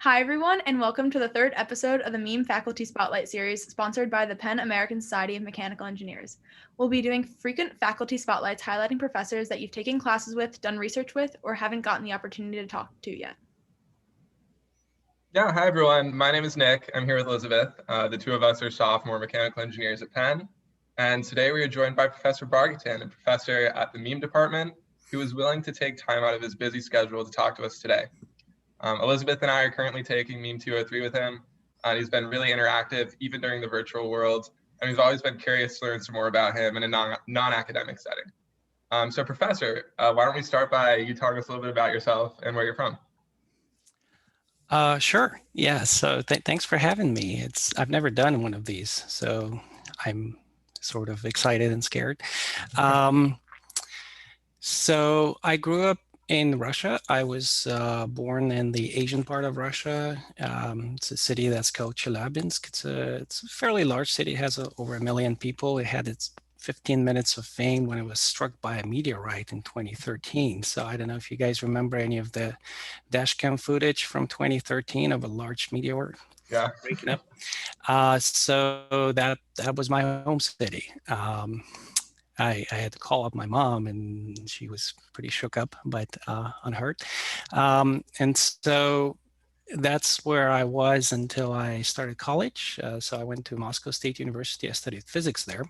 Hi, everyone, and welcome to the third episode of the MEAM Faculty Spotlight Series, sponsored by the Penn American Society of Mechanical Engineers. We'll be doing frequent faculty spotlights highlighting professors that you've taken classes with, done research with, or haven't gotten the opportunity to talk to yet. Yeah, hi everyone. My name is Nick. I'm here with Elizabeth. The two of us are sophomore mechanical engineers at Penn. And today we are joined by Professor Bargatin, a professor at the MEAM department, who is willing to take time out of his busy schedule to talk to us today. Elizabeth and I are currently taking MEAM 203 with him. He's been really interactive, even during the virtual world, and we've always been curious to learn some more about him in a non-academic setting. So Professor, why don't we start by you telling us a little bit about yourself and where you're from? Sure. Yeah. So thanks for having me. I've never done one of these, so I'm sort of excited and scared. So I grew up in Russia. I was born in the Asian part of Russia. It's a city that's called Chelyabinsk. It's a fairly large city. It has over 1 million people. It had its 15 minutes of fame when it was struck by a meteorite in 2013. So I don't know if you guys remember any of the dashcam footage from 2013 of a large meteor breaking up. So that was my home city. I had to call up my mom, and she was pretty shook up, but unhurt. And so that's where I was until I started college. So I went to Moscow State University. I studied physics there.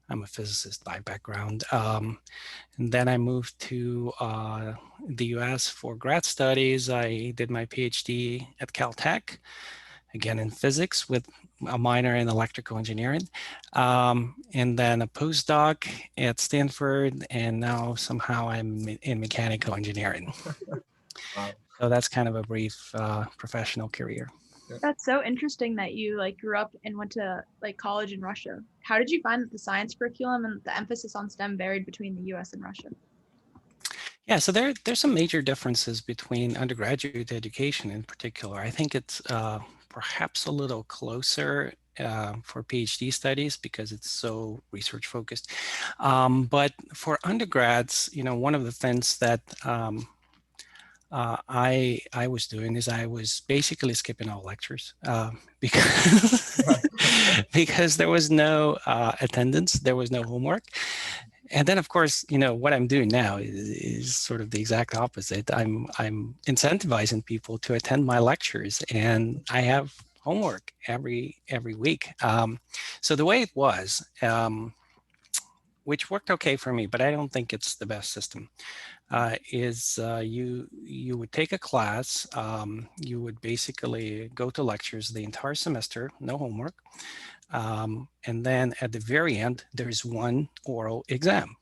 I'm a physicist by background. And then I moved to the US for grad studies. I did my PhD at Caltech, again in physics with a minor in electrical engineering, and then a postdoc at Stanford, and now somehow I'm in mechanical engineering. Wow. So that's kind of a brief professional career. That's so interesting that you grew up and went to college in Russia. How did you find that the science curriculum and the emphasis on STEM varied between the US and Russia? Yeah, so there's some major differences between undergraduate education in particular. I think it's perhaps a little closer for PhD studies because it's so research focused. But for undergrads, one of the things that I was doing is I was basically skipping all lectures because because there was no attendance, there was no homework. And then, of course, what I'm doing now is sort of the exact opposite. I'm incentivizing people to attend my lectures, and I have homework every week. So the way it was, which worked okay for me, but I don't think it's the best system, is you would take a class, you would basically go to lectures the entire semester, no homework. And then at the very end, there's one oral exam.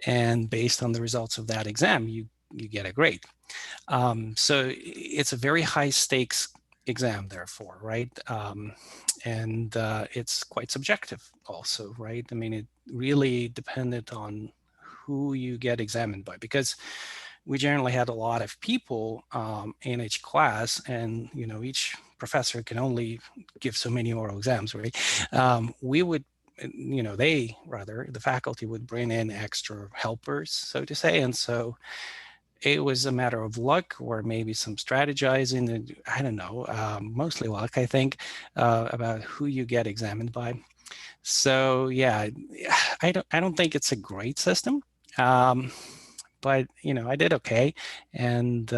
And based on the results of that exam, you get a grade. So it's a very high stakes exam, therefore, right? And it's quite subjective also, right? I mean, it really depended on who you get examined by, because we generally had a lot of people in each class, and each professor can only give so many oral exams, right? We would, the faculty would bring in extra helpers, so to say, and so it was a matter of luck or maybe some strategizing, and I don't know, mostly luck, I think, about who you get examined by. So yeah, I don't think it's a great system. But I did okay, and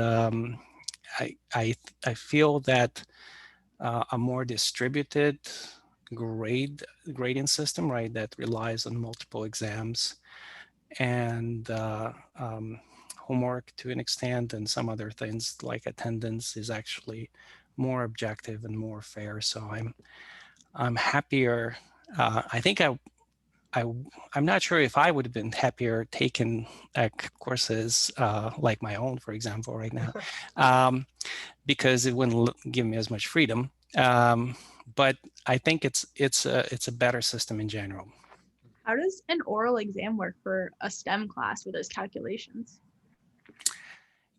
I feel that a more distributed grading system, right, that relies on multiple exams and homework to an extent, and some other things like attendance, is actually more objective and more fair. So I'm happier. I think I'm not sure if I would have been happier taking courses like my own, for example, right now, because it wouldn't give me as much freedom. But I think it's a better system in general. How does an oral exam work for a STEM class with those calculations?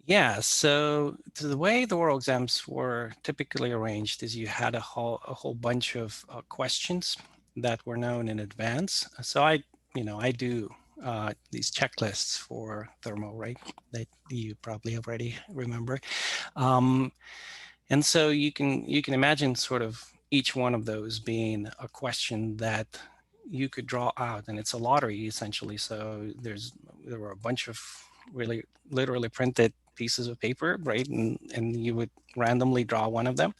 Yeah, so the way the oral exams were typically arranged is you had a whole bunch of questions that were known in advance. So I do these checklists for thermal, right, that you probably already remember. And so you can imagine sort of each one of those being a question that you could draw out, and it's a lottery essentially. So there were a bunch of really literally printed pieces of paper, right? And you would randomly draw one of them,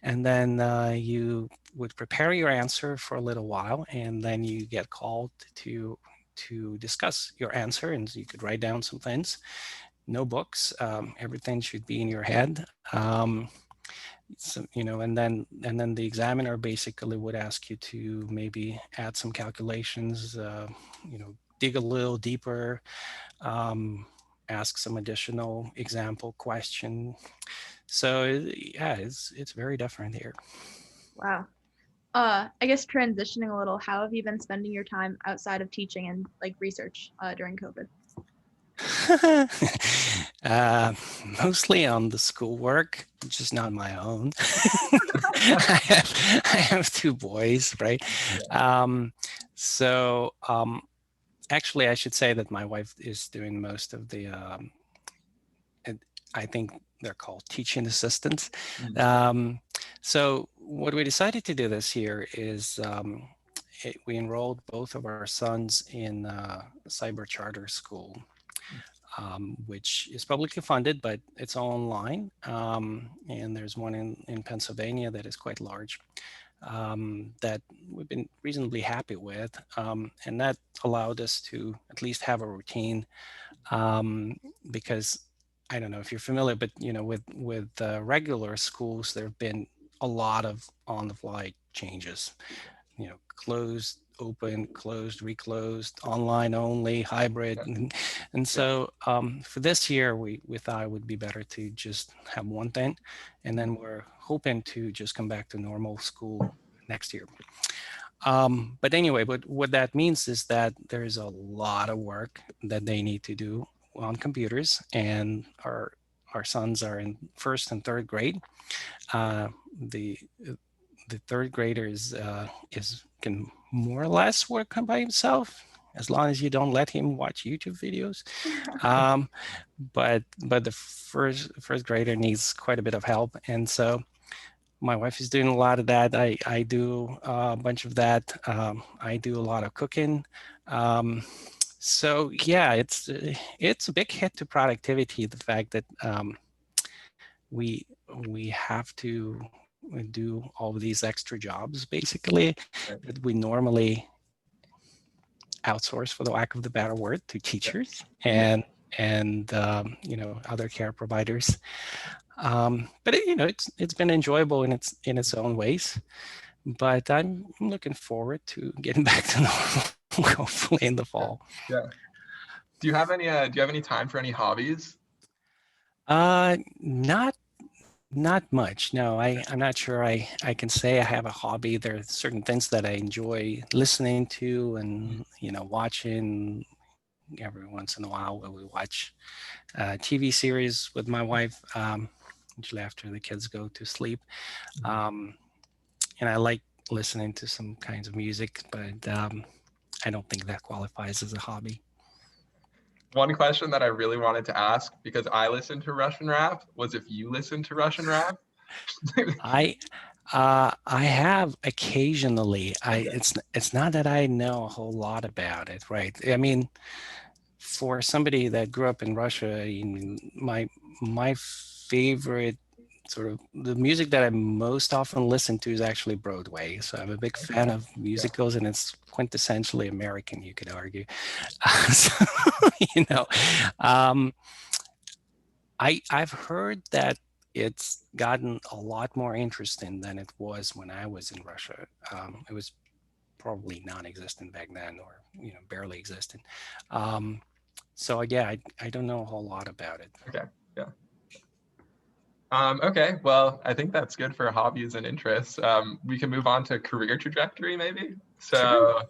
and then you would prepare your answer for a little while, and then you get called to discuss your answer, and you could write down some things. No books. Everything should be in your head. So, and then the examiner basically would ask you to maybe add some calculations, dig a little deeper, ask some additional example question. So yeah, it's very different here. Wow. I guess transitioning a little, how have you been spending your time outside of teaching and like research during COVID? uh, Mostly on the schoolwork, just not my own. I have two boys, right? So actually, I should say that my wife is doing most of the. I think they're called teaching assistants. So what we decided to do this year is we enrolled both of our sons in cyber charter school, which is publicly funded, but it's online. And there's one in Pennsylvania that is quite large, that we've been reasonably happy with. And that allowed us to at least have a routine, because I don't know if you're familiar, but with regular schools, there have been a lot of on-the-fly changes. Closed, open, closed, reclosed, online only, hybrid, and so for this year, we thought it would be better to just have one thing, and then we're hoping to just come back to normal school next year. But anyway, what that means is that there's a lot of work that they need to do on computers, and our sons are in first and third grade. The third grader is can more or less work by himself, as long as you don't let him watch YouTube videos. But the first grader needs quite a bit of help, and so my wife is doing a lot of that. I do a bunch of that. I do a lot of cooking. So yeah, it's a big hit to productivity. The fact that we we have to do all of these extra jobs basically that we normally outsource, for the lack of the better word, to teachers and other care providers. But it's been enjoyable in its own ways. But I'm looking forward to getting back to normal, hopefully in the fall. Yeah. Do you have any time for any hobbies? Not much. No, I'm not sure I can say I have a hobby. There are certain things that I enjoy listening to and watching. Every once in a while, we watch TV series with my wife, usually after the kids go to sleep. And I like listening to some kinds of music, but I don't think that qualifies as a hobby. One question that I really wanted to ask, because I listen to Russian rap, was if you listen to Russian rap. I have occasionally. It's not that I know a whole lot about it, right? I mean, for somebody that grew up in Russia, my favorite sort of the music that I most often listen to is actually Broadway. So I'm a big fan of musicals, and it's quintessentially American, you could argue. So, I've heard that it's gotten a lot more interesting than it was when I was in Russia. It was probably non-existent back then, or barely existent. So yeah, I don't know a whole lot about it. Okay. Yeah. Okay. Well, I think that's good for hobbies and interests. We can move on to career trajectory, maybe. So,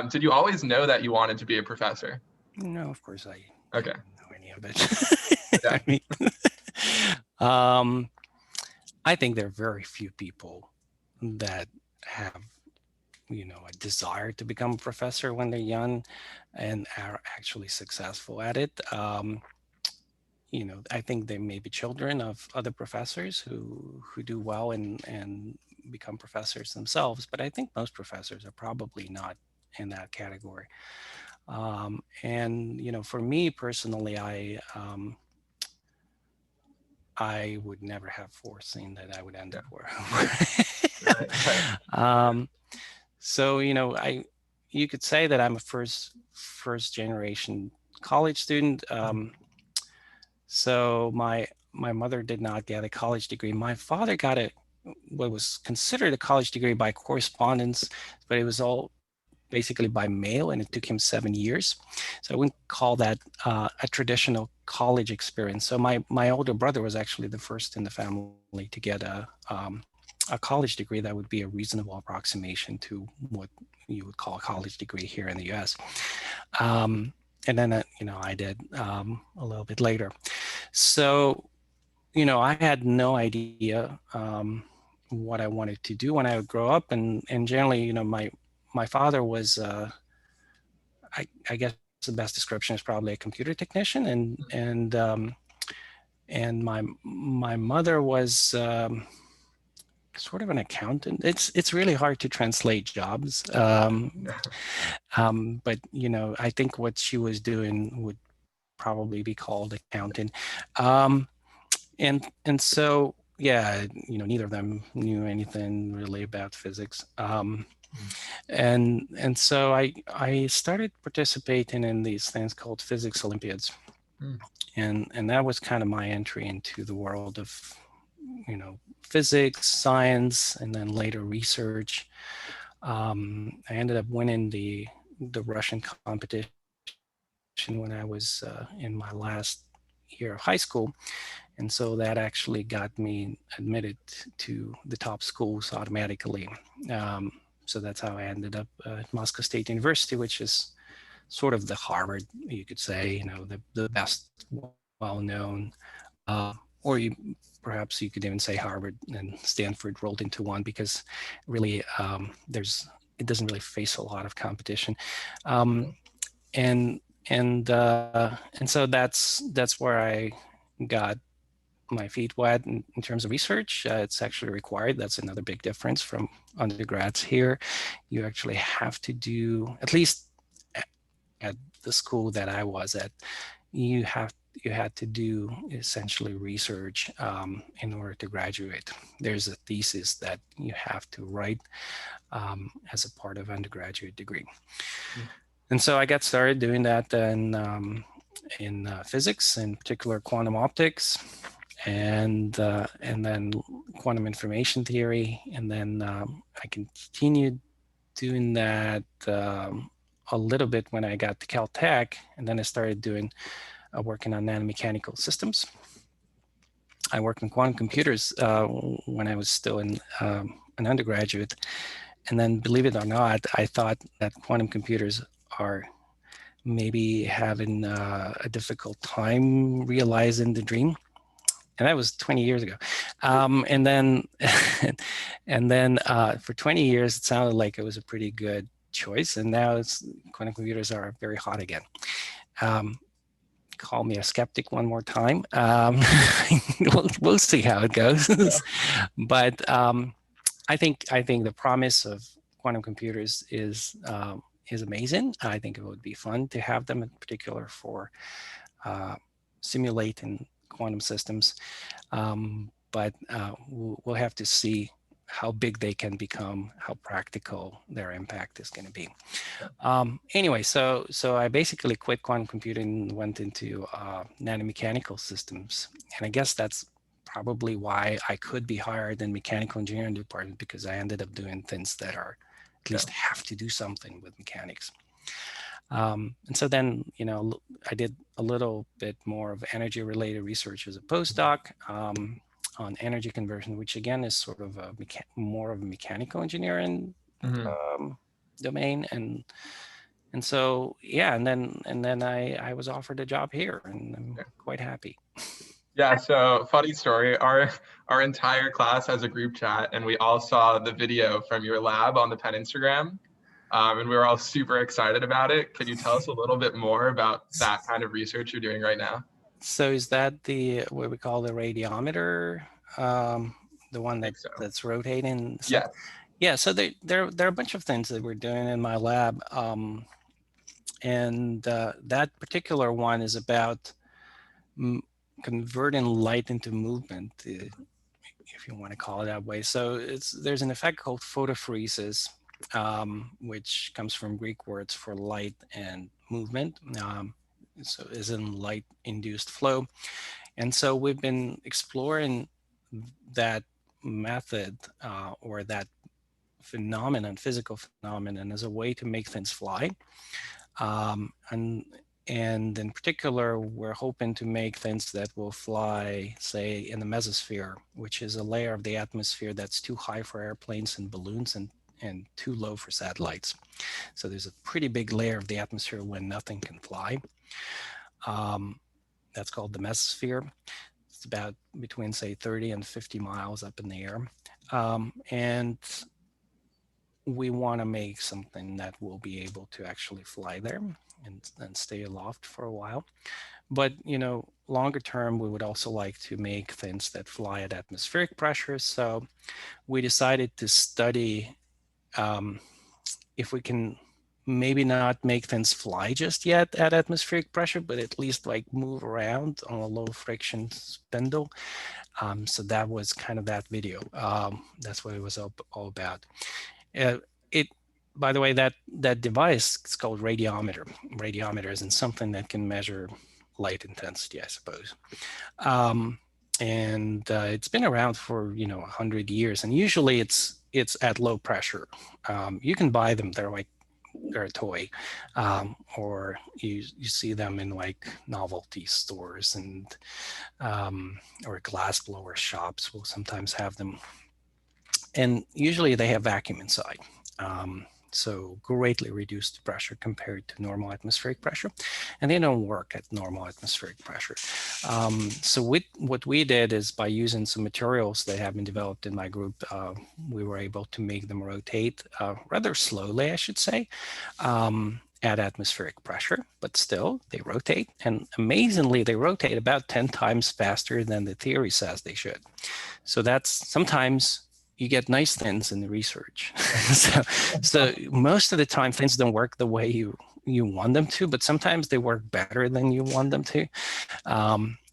did you always know that you wanted to be a professor? No, of course I Okay. didn't know any of it. I mean, I think there are very few people that have a desire to become a professor when they're young and are actually successful at it. I think they may be children of other professors who do well and become professors themselves, but I think most professors are probably not in that category. And for me personally, I would never have foreseen that I would end up where. Right. So you could say that I'm a first generation college student. So my mother did not get a college degree. My father got what was considered a college degree by correspondence, but it was all basically by mail, and it took him 7 years. So I wouldn't call that a traditional college experience. So my older brother was actually the first in the family to get a college degree that would be a reasonable approximation to what you would call a college degree here in the U.S. And then, I did a little bit later. So, I had no idea what I wanted to do when I would grow up. And generally, my father was, I guess the best description is probably a computer technician. And my mother was sort of an accountant. It's really hard to translate jobs. But I think what she was doing would probably be called accountant. And so yeah, neither of them knew anything really about physics. And so I started participating in these things called physics Olympiads. And that was kind of my entry into the world of physics, science, and then later research. I ended up winning the Russian competition when I was in my last year of high school. And so that actually got me admitted to the top schools automatically. So that's how I ended up at Moscow State University, which is sort of the Harvard, you could say, the best well-known, or perhaps you could even say Harvard and Stanford rolled into one, because really it doesn't really face a lot of competition. And so that's where I got my feet wet in terms of research. It's actually required. That's another big difference from undergrads here. You actually have to do, at least at the school that I was at, you had to do essentially research in order to graduate. There's a thesis that you have to write as a part of undergraduate degree. And so I got started doing that in physics, in particular quantum optics, and then quantum information theory. And then I continued doing that a little bit when I got to Caltech, and then I started doing working on nanomechanical systems. I worked in quantum computers when I was still an undergraduate. And then, believe it or not, I thought that quantum computers are maybe having a difficult time realizing the dream. And that was 20 years ago. And then for 20 years, it sounded like it was a pretty good choice. And now quantum computers are very hot again. Call me a skeptic one more time. We'll see how it goes. But I think the promise of quantum computers is amazing. I think it would be fun to have them, in particular for simulating quantum systems. But we'll have to see how big they can become, how practical their impact is going to be. Anyway, so I basically quit quantum computing and went into nanomechanical systems. And I guess that's probably why I could be hired in mechanical engineering department, because I ended up doing things that are at least have to do something with mechanics. And so then, I did a little bit more of energy related research as a postdoc on energy conversion, which again is sort of more of a mechanical engineering domain. And so, yeah, and then I was offered a job here, and I'm quite happy. Yeah, so funny story. Our entire class has a group chat, and we all saw the video from your lab on the Penn Instagram, and we were all super excited about it. Could you tell us a little bit more about that kind of research you're doing right now? So is that the what we call the radiometer, the one I think so. that's rotating? Yes. Yeah. So there are a bunch of things that we're doing in my lab, and that particular one is about converting light into movement, if you want to call it that way. So there's an effect called photophoresis, which comes from Greek words for light and movement. So is in light induced flow. And so we've been exploring that method or that phenomenon, physical phenomenon, as a way to make things fly. Um, and and in particular, we're hoping to make things that will fly, say, in the mesosphere, which is a layer of the atmosphere that's too high for airplanes and balloons and too low for satellites. So there's a pretty big layer of the atmosphere when nothing can fly. That's called the mesosphere. It's about between, say, 30 and 50 miles up in the air. And we want to make something that will be able to actually fly there and stay aloft for a while. But, longer term, we would also like to make things that fly at atmospheric pressure. So we decided to study if we can maybe not make things fly just yet at atmospheric pressure, but at least like move around on a low friction spindle. So that was kind of that video. That's what it was all about. It, by the way, that device is called radiometer. Radiometer isn't something that can measure light intensity, I suppose. And it's been around for 100 years, and usually it's at low pressure. You can buy them; they're a toy, or you see them in like novelty stores and or glass blower shops will sometimes have them. And usually they have vacuum inside. So greatly reduced pressure compared to normal atmospheric pressure. And they don't work at normal atmospheric pressure. So what we did is by using some materials that have been developed in my group, we were able to make them rotate rather slowly, I should say, at atmospheric pressure, but still they rotate. And amazingly, they rotate about 10 times faster than the theory says they should. So that's sometimes you get nice things in the research. so most of the time things don't work the way you want them to, but sometimes they work better than you want them to.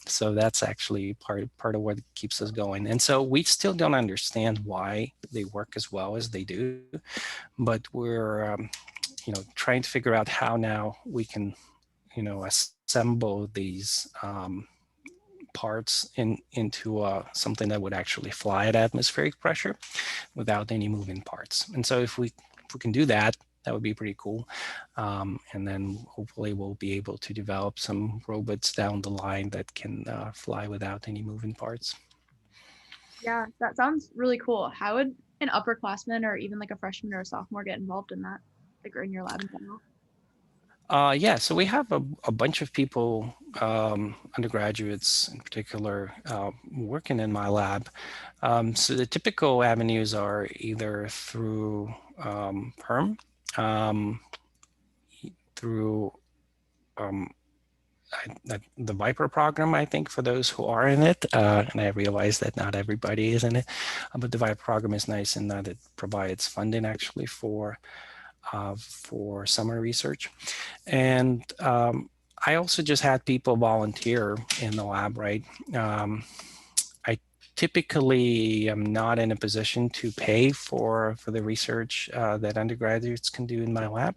So that's actually part of what keeps us going. And so we still don't understand why they work as well as they do, but we're trying to figure out how now we can assemble these parts into something that would actually fly at atmospheric pressure without any moving parts. And so if we can do that, that would be pretty cool. And then hopefully we'll be able to develop some robots down the line that can fly without any moving parts. Yeah, that sounds really cool. How would an upperclassman or even like a freshman or a sophomore get involved in that, like, or in your lab in general? Yeah, so we have a bunch of people, undergraduates in particular, working in my lab. So the typical avenues are either through PERM, through the Viper program, I think, for those who are in it. And I realize that not everybody is in it, but the Viper program is nice in that it provides funding actually for summer research. And I also just had people volunteer in the lab, right? I typically am not in a position to pay for the research that undergraduates can do in my lab.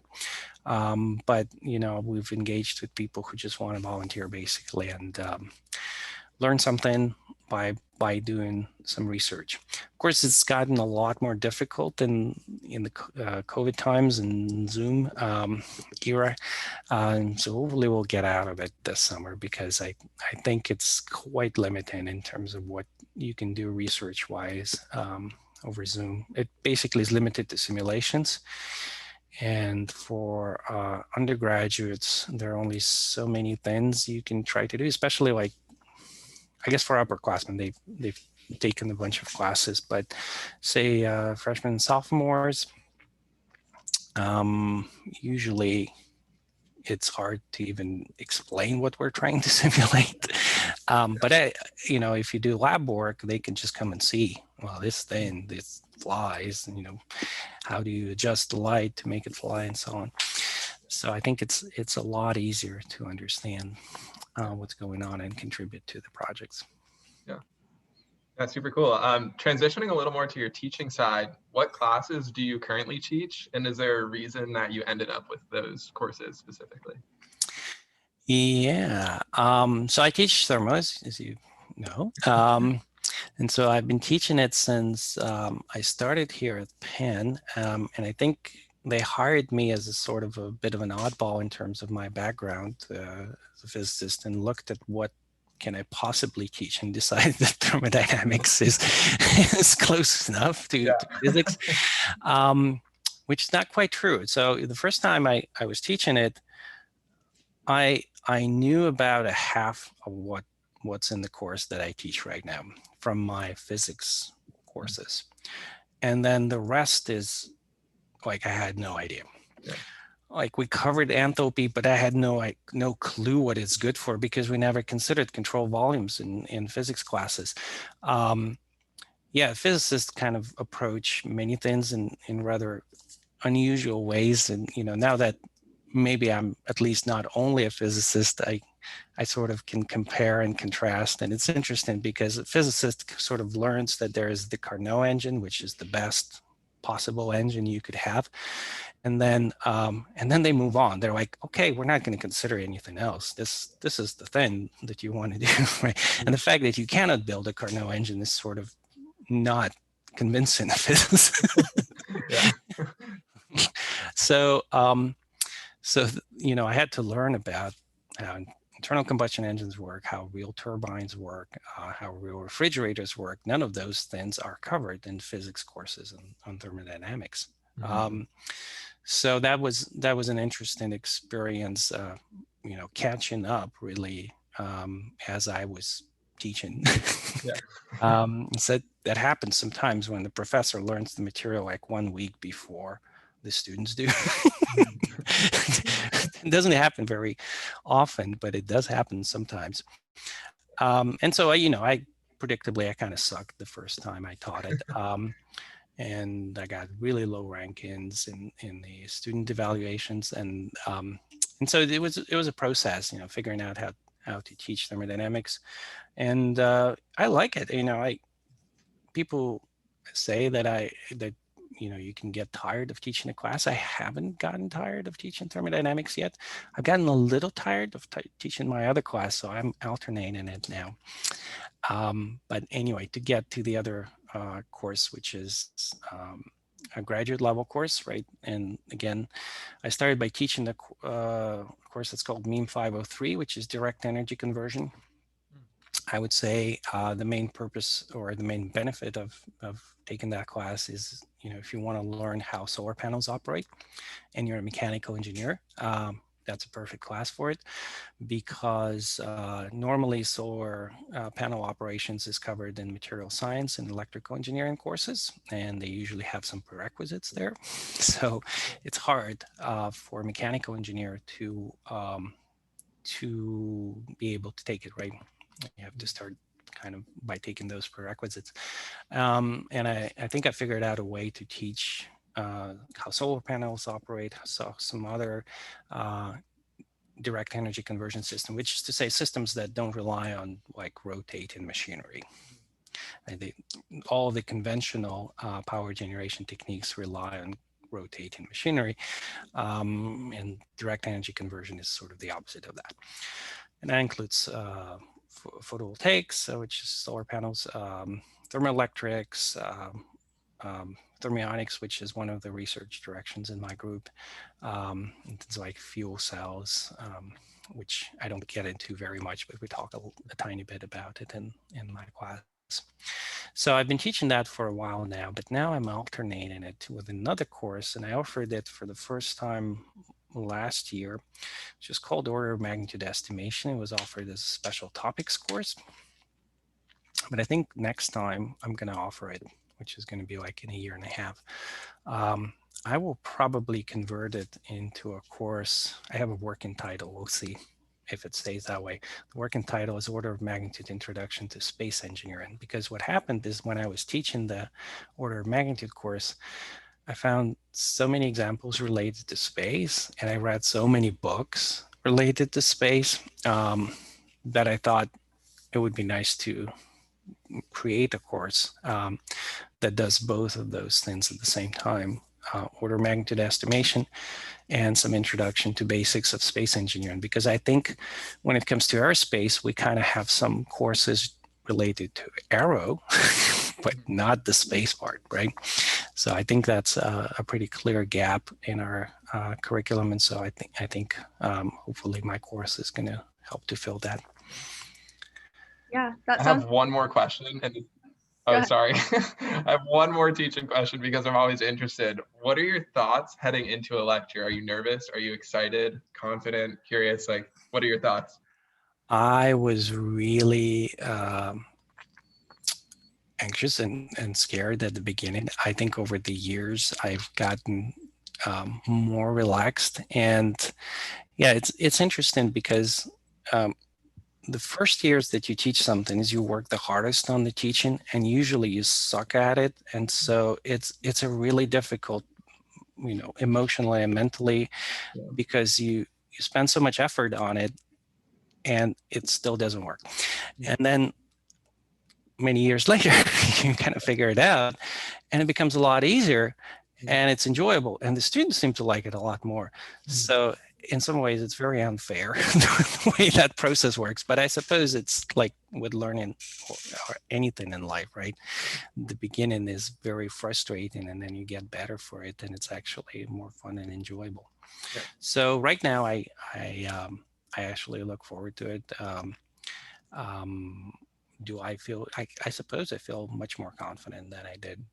But, we've engaged with people who just want to volunteer basically and learn something by doing some research. Of course, it's gotten a lot more difficult in the COVID times and Zoom era. So hopefully we'll get out of it this summer, because I think it's quite limiting in terms of what you can do research-wise over Zoom. It basically is limited to simulations. And for undergraduates, there are only so many things you can try to do, especially like, I guess for upperclassmen, they've taken a bunch of classes, but say freshmen and sophomores, usually it's hard to even explain what we're trying to simulate. But if you do lab work, they can just come and see, well, this thing, this flies, and, how do you adjust the light to make it fly and so on. So I think it's a lot easier to understand what's going on and contribute to the projects. Yeah, that's super cool. Transitioning a little more to your teaching side, what classes do you currently teach? And is there a reason that you ended up with those courses specifically? Yeah, so I teach thermo, as you know. And so I've been teaching it since I started here at Penn, and I think they hired me as a sort of a bit of an oddball in terms of my background as a physicist, and looked at what can I possibly teach, and decided that thermodynamics is close enough to physics, which is not quite true. So the first time I was teaching it, I knew about a half of what's in the course that I teach right now from my physics courses. And then the rest is like, I had no idea. Yeah. Like, we covered enthalpy, but I had no clue what it's good for, because we never considered control volumes in physics classes. Physicists kind of approach many things in rather unusual ways. And, now that maybe I'm at least not only a physicist, I sort of can compare and contrast. And it's interesting because a physicist sort of learns that there is the Carnot engine, which is the best possible engine you could have. And then they move on. They're like, okay, we're not going to consider anything else. This is the thing that you want to do, right? And the fact that you cannot build a Carnot engine is sort of not convincing a physicist. Yeah. So, I had to learn about how internal combustion engines work, how real turbines work, how real refrigerators work. None of those things are covered in physics courses on thermodynamics. Mm-hmm. So that was an interesting experience, catching up really as I was teaching. Yeah. So that happens sometimes when the professor learns the material like 1 week before the students do. It doesn't happen very often, but it does happen sometimes. And so I predictably, I kind of sucked the first time I taught it. And I got really low rankings in the student evaluations. And so it was a process, figuring out how to teach thermodynamics. And I like it. People say that you can get tired of teaching a class. I haven't gotten tired of teaching thermodynamics yet. I've gotten a little tired of teaching my other class, so I'm alternating it now. But anyway, to get to the other course, which is a graduate level course, right? And again, I started by teaching the course that's called MEAM 503, which is direct energy conversion. I would say the main purpose or the main benefit of taking that class is, if you want to learn how solar panels operate and you're a mechanical engineer, that's a perfect class for it, because normally solar panel operations is covered in material science and electrical engineering courses, and they usually have some prerequisites there. So it's hard for a mechanical engineer to be able to take it, right? You have to start kind of by taking those prerequisites. And I think I figured out a way to teach how solar panels operate, so some other direct energy conversion system, which is to say systems that don't rely on like rotating machinery. And all the conventional power generation techniques rely on rotating machinery, and direct energy conversion is sort of the opposite of that. And that includes photovoltaics, which is solar panels, thermoelectrics, thermionics, which is one of the research directions in my group. It's like fuel cells, which I don't get into very much, but we talk a tiny bit about it in my class. So I've been teaching that for a while now, but now I'm alternating it with another course, and I offered it for the first time last year, which is called Order of Magnitude Estimation. It was offered as a special topics course. But I think next time I'm going to offer it, which is going to be like in a year and a half. I will probably convert it into a course. I have a working title, we'll see. if it stays that way. The working title is Order of Magnitude Introduction to Space Engineering, because what happened is when I was teaching the Order of Magnitude course, I found so many examples related to space, and I read so many books related to space that I thought it would be nice to create a course that does both of those things at the same time. Order of magnitude estimation and some introduction to basics of space engineering, because I think when it comes to aerospace, we kind of have some courses related to aero, but not the space part, right? So I think that's a pretty clear gap in our curriculum, and so I think hopefully my course is going to help to fill that. Yeah, that I sounds. have one more question. And Go oh, ahead. sorry. I have one more teaching question because I'm always interested. What are your thoughts heading into a lecture? Are you nervous? Are you excited, confident, curious? Like, what are your thoughts? I was really anxious and scared at the beginning. I think over the years I've gotten more relaxed, and yeah, it's interesting because the first years that you teach something is you work the hardest on the teaching, and usually you suck at it, and so it's a really difficult, emotionally and mentally, because you spend so much effort on it and it still doesn't work. And then many years later, you kind of figure it out and it becomes a lot easier and it's enjoyable. And the students seem to like it a lot more. So in some ways, it's very unfair the way that process works. But I suppose it's like with learning or anything in life, right? The beginning is very frustrating and then you get better for it and it's actually more fun and enjoyable. Yeah. So right now, I actually look forward to it. Do I feel, I suppose I feel much more confident than I did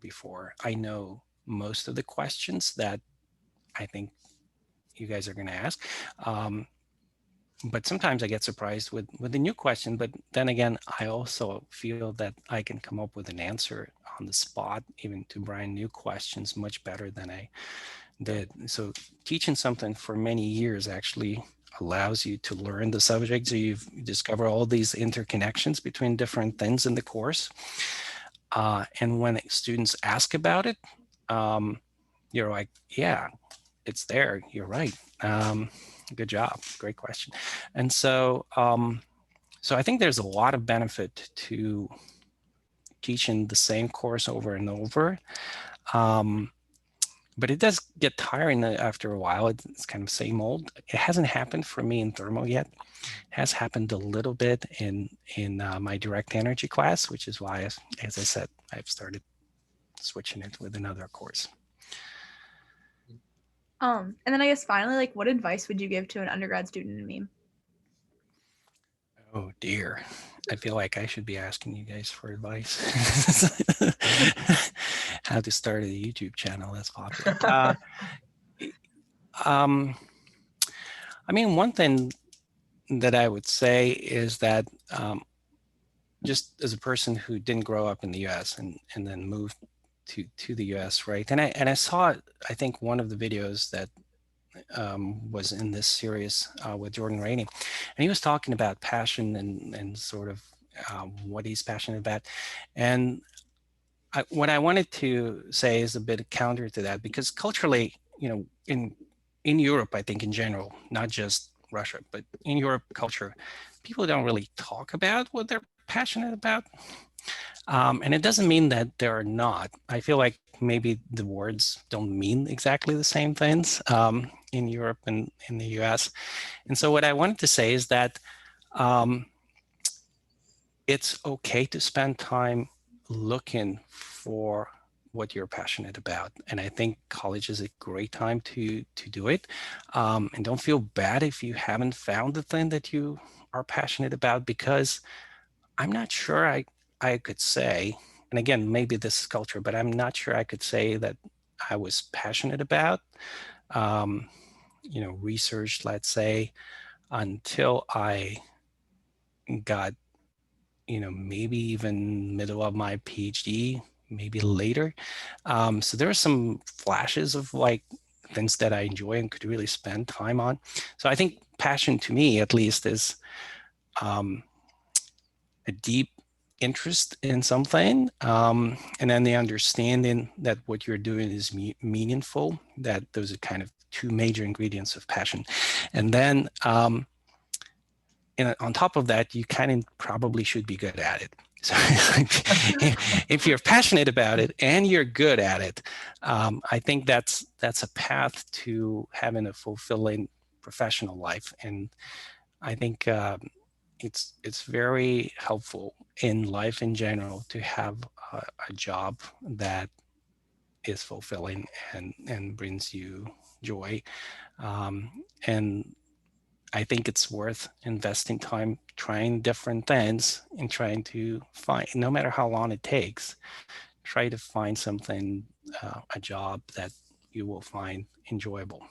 before. I know most of the questions that I think you guys are going to ask. But sometimes I get surprised with the new question. But then again, I also feel that I can come up with an answer on the spot, even to brand new questions, much better than I did. So teaching something for many years actually allows you to learn the subject. So you discover all these interconnections between different things in the course. And when students ask about it, you're like, yeah, it's there. You're right. Good job. Great question. And so, so I think there's a lot of benefit to teaching the same course over and over. But it does get tiring after a while. It's kind of same old. It hasn't happened for me in thermo yet. It has happened a little bit in my direct energy class, which is why, as I said, I've started switching it with another course. And then I guess finally, like, what advice would you give to an undergrad student in MEAM? Oh dear. I feel like I should be asking you guys for advice. How to start a YouTube channel that's popular. I mean, one thing that I would say is that just as a person who didn't grow up in the US and then moved to the US, right? And I saw, I think, one of the videos that was in this series with Jordan Rainey, and he was talking about passion and sort of what he's passionate about. And what I wanted to say is a bit counter to that, because culturally, in Europe, I think in general, not just Russia, but in Europe culture, people don't really talk about what they're passionate about. And it doesn't mean that they're not. I feel like maybe the words don't mean exactly the same things in Europe and in the US. And so what I wanted to say is that it's okay to spend time looking for what you're passionate about. And I think college is a great time to do it. And don't feel bad if you haven't found the thing that you are passionate about, because I'm not sure I could say, and again, maybe this is culture, but I'm not sure I could say that I was passionate about, research, let's say, until I got, maybe even middle of my PhD, maybe later. So there are some flashes of like things that I enjoy and could really spend time on. So I think passion, to me at least, is a deep interest in something, and then the understanding that what you're doing is meaningful. That those are kind of two major ingredients of passion. And then on top of that, you kind of probably should be good at it. So if you're passionate about it and you're good at it, I think that's a path to having a fulfilling professional life. And I think it's very helpful in life in general to have a job that is fulfilling and brings you joy. And I think it's worth investing time trying different things and trying to find, no matter how long it takes, try to find something, a job that you will find enjoyable.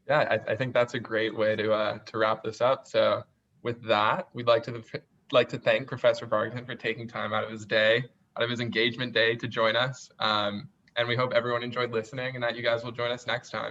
Yeah, I think that's a great way to wrap this up. So with that, we'd like to thank Professor Bargatin for taking time out of his day, out of his engagement day, to join us. And we hope everyone enjoyed listening and that you guys will join us next time.